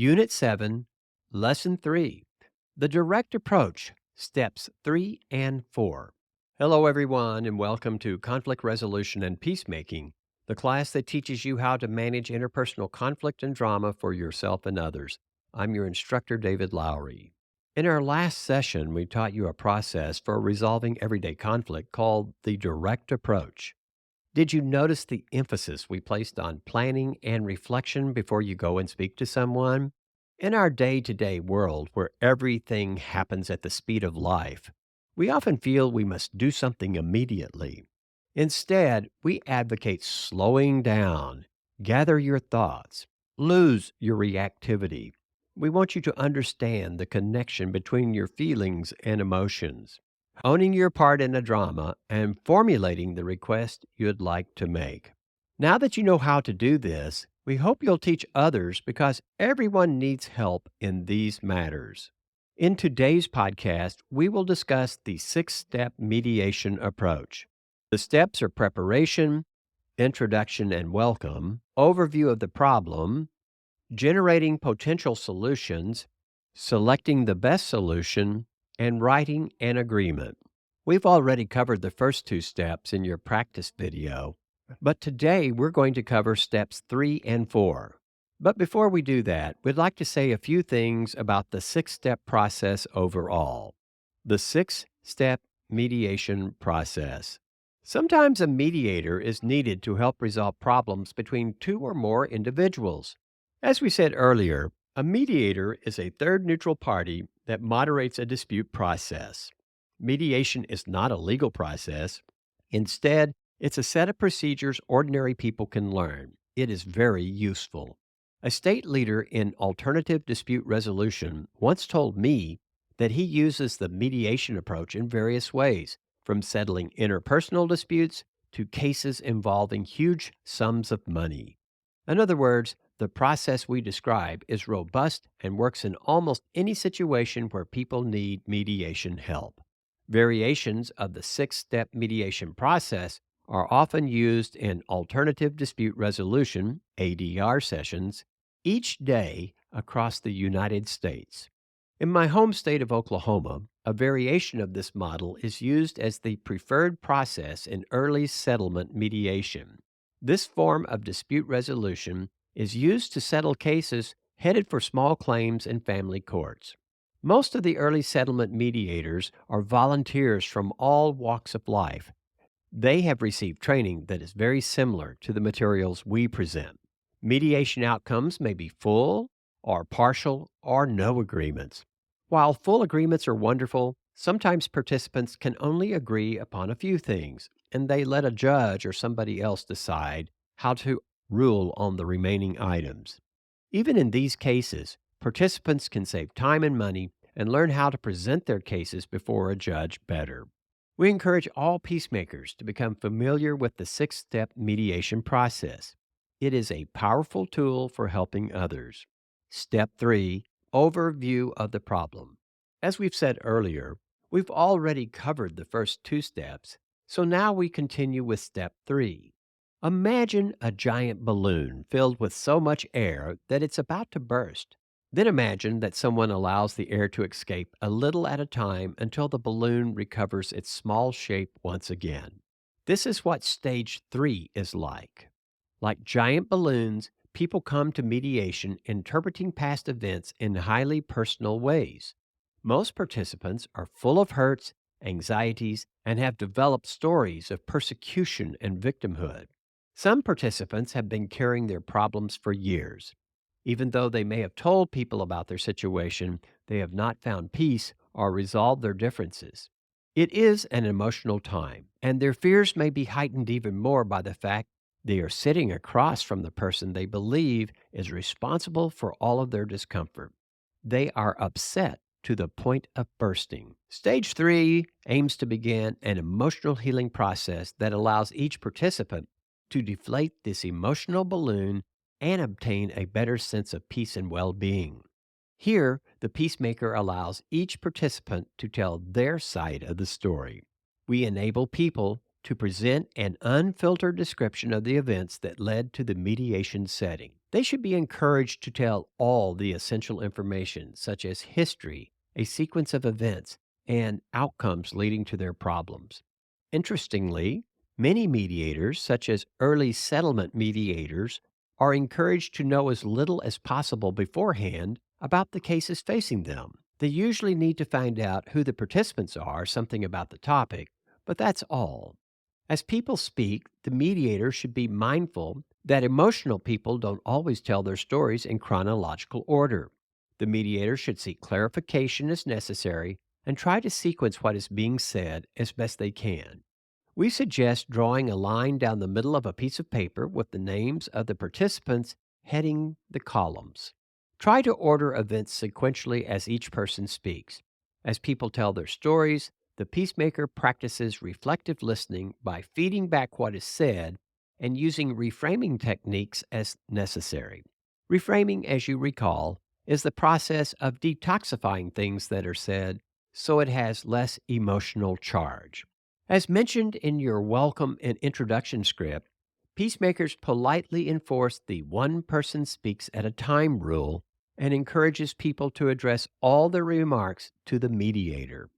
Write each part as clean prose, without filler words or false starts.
Unit 7, Lesson 3, The Direct Approach, Steps 3 and 4. Hello, everyone, and welcome to Conflict Resolution and Peacemaking, the class that teaches you how to manage interpersonal conflict and drama for yourself and others. I'm your instructor, David Lowry. In our last session, we taught you a process for resolving everyday conflict called the direct approach. Did you notice the emphasis we placed on planning and reflection before you go and speak to someone? In our day to day world where everything happens at the speed of life, we often feel we must do something immediately. Instead, we advocate slowing down, gather your thoughts, lose your reactivity. We want you to understand the connection between your feelings and emotions, owning your part in a drama, and formulating the request you'd like to make. Now that you know how to do this, we hope you'll teach others because everyone needs help in these matters. In today's podcast, we will discuss the 6-step mediation approach. The steps are preparation, introduction and welcome, overview of the problem, generating potential solutions, selecting the best solution, and writing an agreement. We've already covered the first two steps in your practice video, but today we're going to cover steps 3 and 4. But before we do that, we'd like to say a few things about the 6-step process overall. The 6-step mediation process. Sometimes a mediator is needed to help resolve problems between two or more individuals. As we said earlier, a mediator is a third neutral party that moderates a dispute process. Mediation is not a legal process. Instead, it's a set of procedures ordinary people can learn. It is very useful. A state leader in alternative dispute resolution once told me that he uses the mediation approach in various ways, from settling interpersonal disputes to cases involving huge sums of money. In other words, the process we describe is robust and works in almost any situation where people need mediation help. Variations of the 6-step mediation process are often used in alternative dispute resolution (ADR) sessions each day across the United States. In my home state of Oklahoma, a variation of this model is used as the preferred process in early settlement mediation. This form of dispute resolution is used to settle cases headed for small claims in family courts. Most of the early settlement mediators are volunteers from all walks of life. They have received training that is very similar to the materials we present. Mediation outcomes may be full or partial or no agreements. While full agreements are wonderful, sometimes participants can only agree upon a few things, and they let a judge or somebody else decide how to rule on the remaining items. Even in these cases, participants can save time and money and learn how to present their cases before a judge better. We encourage all peacemakers to become familiar with the 6-step mediation process. It is a powerful tool for helping others. Step 3, overview of the problem. As we've said earlier, we've already covered the first two steps, so now we continue with step 3. Imagine a giant balloon filled with so much air that it's about to burst. Then imagine that someone allows the air to escape a little at a time until the balloon recovers its small shape once again. This is what stage 3 is like. Like giant balloons, people come to mediation interpreting past events in highly personal ways. Most participants are full of hurts, anxieties, and have developed stories of persecution and victimhood. Some participants have been carrying their problems for years. Even though they may have told people about their situation, they have not found peace or resolved their differences. It is an emotional time, and their fears may be heightened even more by the fact they are sitting across from the person they believe is responsible for all of their discomfort. They are upset to the point of bursting. Stage 3 aims to begin an emotional healing process that allows each participant to deflate this emotional balloon and obtain a better sense of peace and well-being. Here, the peacemaker allows each participant to tell their side of the story. We enable people to present an unfiltered description of the events that led to the mediation setting. They should be encouraged to tell all the essential information, such as history, a sequence of events, and outcomes leading to their problems. Interestingly, many mediators, such as early settlement mediators, are encouraged to know as little as possible beforehand about the cases facing them. They usually need to find out who the participants are, something about the topic, but that's all. As people speak, the mediator should be mindful that emotional people don't always tell their stories in chronological order. The mediator should seek clarification as necessary and try to sequence what is being said as best they can. We suggest drawing a line down the middle of a piece of paper with the names of the participants heading the columns. Try to order events sequentially as each person speaks. As people tell their stories, the peacemaker practices reflective listening by feeding back what is said and using reframing techniques as necessary. Reframing, as you recall, is the process of detoxifying things that are said so it has less emotional charge. As mentioned in your welcome and introduction script, peacemakers politely enforce the one person speaks at a time rule and encourages people to address all their remarks to the mediator.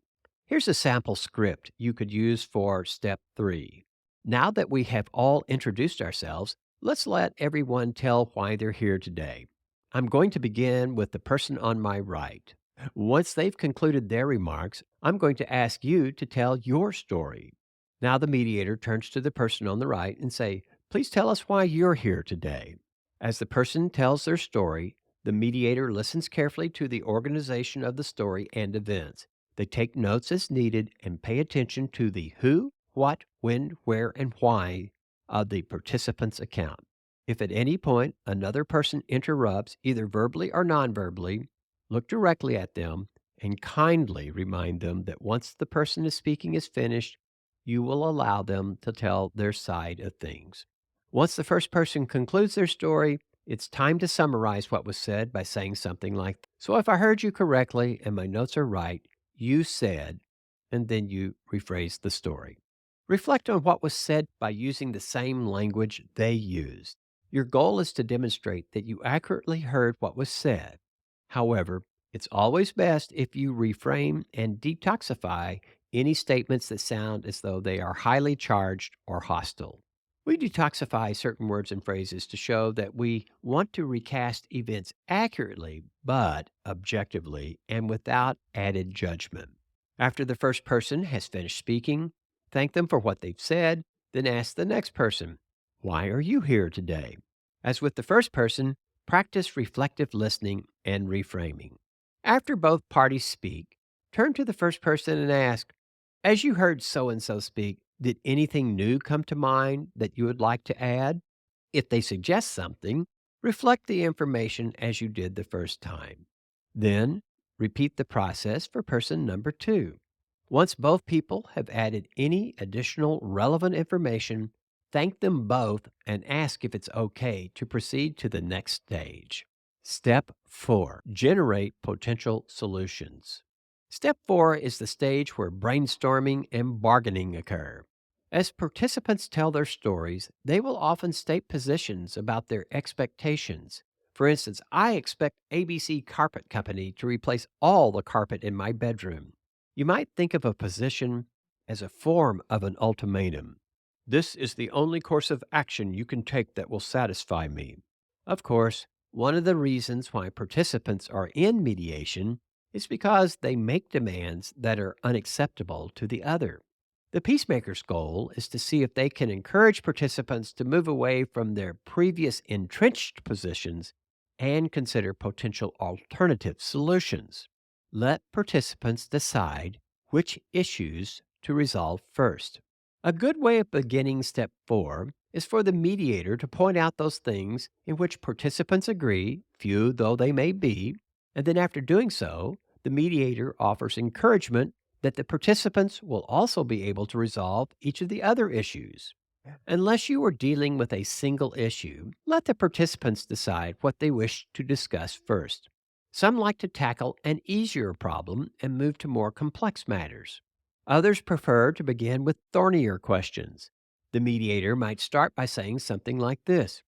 Here's a sample script you could use for step 3. Now that we have all introduced ourselves, let's let everyone tell why they're here today. I'm going to begin with the person on my right. Once they've concluded their remarks, I'm going to ask you to tell your story. Now the mediator turns to the person on the right and say, "Please tell us why you're here today." As the person tells their story, the mediator listens carefully to the organization of the story and events. They take notes as needed and pay attention to the who, what, when, where, and why of the participant's account. If at any point another person interrupts, either verbally or nonverbally, look directly at them and kindly remind them that once the person is speaking is finished, you will allow them to tell their side of things. Once the first person concludes their story, it's time to summarize what was said by saying something like, "So if I heard you correctly and my notes are right, you said," and then you rephrase the story. Reflect on what was said by using the same language they used. Your goal is to demonstrate that you accurately heard what was said. However, it's always best if you reframe and detoxify any statements that sound as though they are highly charged or hostile. We detoxify certain words and phrases to show that we want to recast events accurately, but objectively and without added judgment. After the first person has finished speaking, thank them for what they've said, then ask the next person, "Why are you here today?" As with the first person, practice reflective listening and reframing. After both parties speak, turn to the first person and ask, "As you heard so and so speak, did anything new come to mind that you would like to add?" If they suggest something, reflect the information as you did the first time. Then, repeat the process for person number 2. Once both people have added any additional relevant information, thank them both and ask if it's okay to proceed to the next stage. Step 4. Generate potential solutions. Step 4 is the stage where brainstorming and bargaining occur. As participants tell their stories, they will often state positions about their expectations. For instance, "I expect ABC Carpet Company to replace all the carpet in my bedroom." You might think of a position as a form of an ultimatum. "This is the only course of action you can take that will satisfy me." Of course, one of the reasons why participants are in mediation is because they make demands that are unacceptable to the other. The peacemaker's goal is to see if they can encourage participants to move away from their previous entrenched positions and consider potential alternative solutions. Let participants decide which issues to resolve first. A good way of beginning step 4 is for the mediator to point out those things in which participants agree, few though they may be, and then after doing so, the mediator offers encouragement that the participants will also be able to resolve each of the other issues. Unless you are dealing with a single issue, let the participants decide what they wish to discuss first. Some like to tackle an easier problem and move to more complex matters. Others prefer to begin with thornier questions. The mediator might start by saying something like this: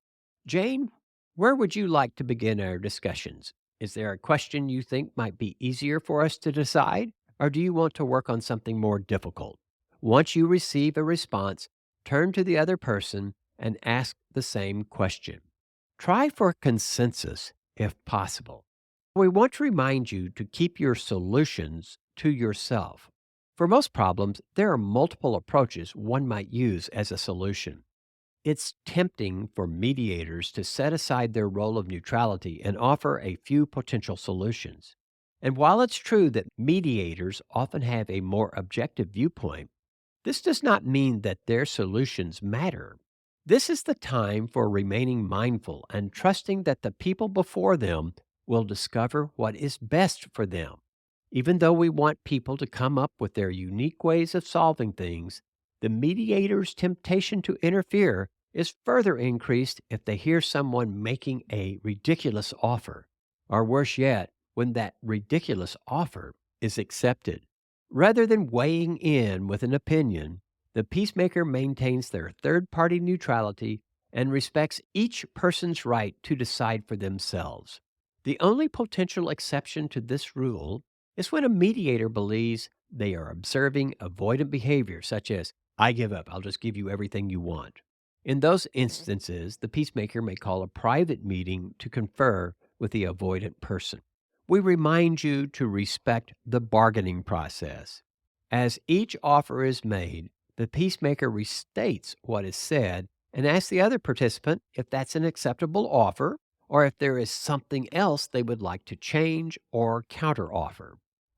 "Jane, Where would you like to begin our discussions? Is there a question you think might be easier for us to decide, or do you want to work on something more difficult? Once you receive a response, turn to the other person and ask the same question. Try for consensus if possible. We want to remind you to keep your solutions to yourself. For most problems, there are multiple approaches one might use as a solution. It's tempting for mediators to set aside their role of neutrality and offer a few potential solutions. And while it's true that mediators often have a more objective viewpoint, this does not mean that their solutions matter. This is the time for remaining mindful and trusting that the people before them will discover what is best for them. Even though we want people to come up with their unique ways of solving things, the mediator's temptation to interfere is further increased if they hear someone making a ridiculous offer, or worse yet, when that ridiculous offer is accepted. Rather than weighing in with an opinion, the peacemaker maintains their third party neutrality and respects each person's right to decide for themselves. The only potential exception to this rule is when a mediator believes they are observing avoidant behavior, such as, I give up, I'll just give you everything you want. In those instances, the peacemaker may call a private meeting to confer with the avoidant person. We remind you to respect the bargaining process. As each offer is made, the peacemaker restates what is said and asks the other participant if that's an acceptable offer or if there is something else they would like to change or counteroffer.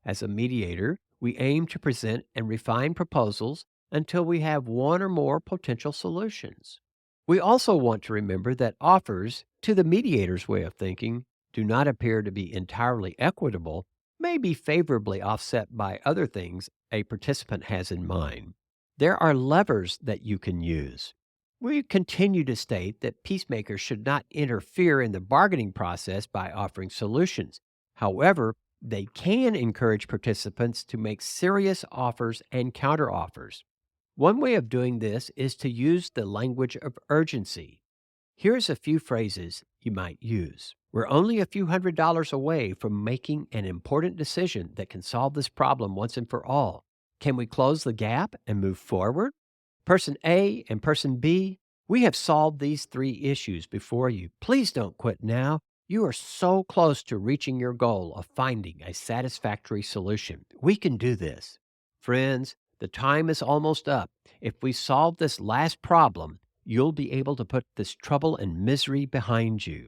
As a mediator, we aim to present and refine proposals until we have one or more potential solutions. We also want to remember that offers, to the mediator's way of thinking, do not appear to be entirely equitable, may be favorably offset by other things a participant has in mind. There are levers that you can use. We continue to state that peacemakers should not interfere in the bargaining process by offering solutions. However, they can encourage participants to make serious offers and counteroffers. One way of doing this is to use the language of urgency. Here's a few phrases you might use. We're only a few $100s away from making an important decision that can solve this problem once and for all. Can we close the gap and move forward? Person A and Person B, we have solved these three issues before you. Please don't quit now. You are so close to reaching your goal of finding a satisfactory solution. We can do this. Friends, the time is almost up. If we solve this last problem, you'll be able to put this trouble and misery behind you.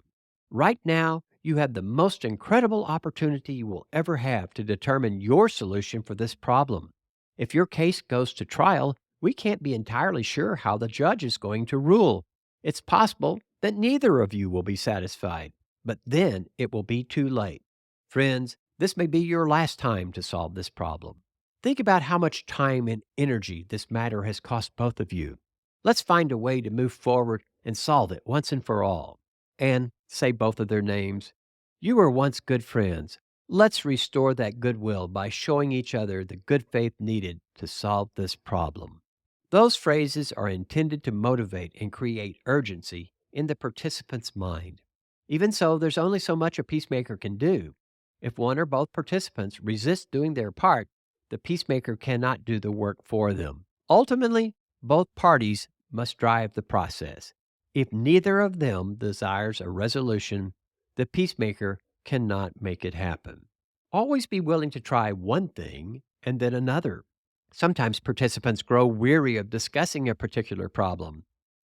Right now, you have the most incredible opportunity you will ever have to determine your solution for this problem. If your case goes to trial, we can't be entirely sure how the judge is going to rule. It's possible that neither of you will be satisfied, but then it will be too late. Friends, this may be your last time to solve this problem. Think about how much time and energy this matter has cost both of you. Let's find a way to move forward and solve it once and for all. And say both of their names. You were once good friends. Let's restore that goodwill by showing each other the good faith needed to solve this problem. Those phrases are intended to motivate and create urgency in the participant's mind. Even so, there's only so much a peacemaker can do. If one or both participants resist doing their part, the peacemaker cannot do the work for them. Ultimately, both parties must drive the process. If neither of them desires a resolution, the peacemaker cannot make it happen. Always be willing to try one thing and then another. Sometimes participants grow weary of discussing a particular problem.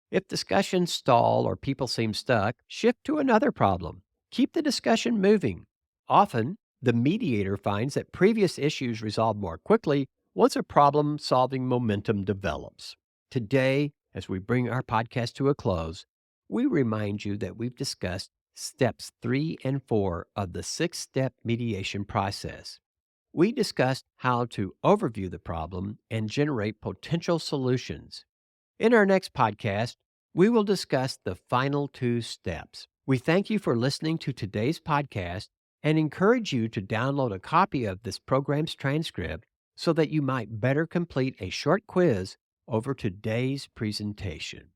If discussions stall or people seem stuck, shift to another problem. Keep the discussion moving. Often, the mediator finds that previous issues resolve more quickly once a problem-solving momentum develops. Today, as we bring our podcast to a close, we remind you that we've discussed steps 3 and 4 of the 6-step mediation process. We discussed how to overview the problem and generate potential solutions. In our next podcast, we will discuss the final 2 steps. We thank you for listening to today's podcast and encourage you to download a copy of this program's transcript so that you might better complete a short quiz over today's presentation.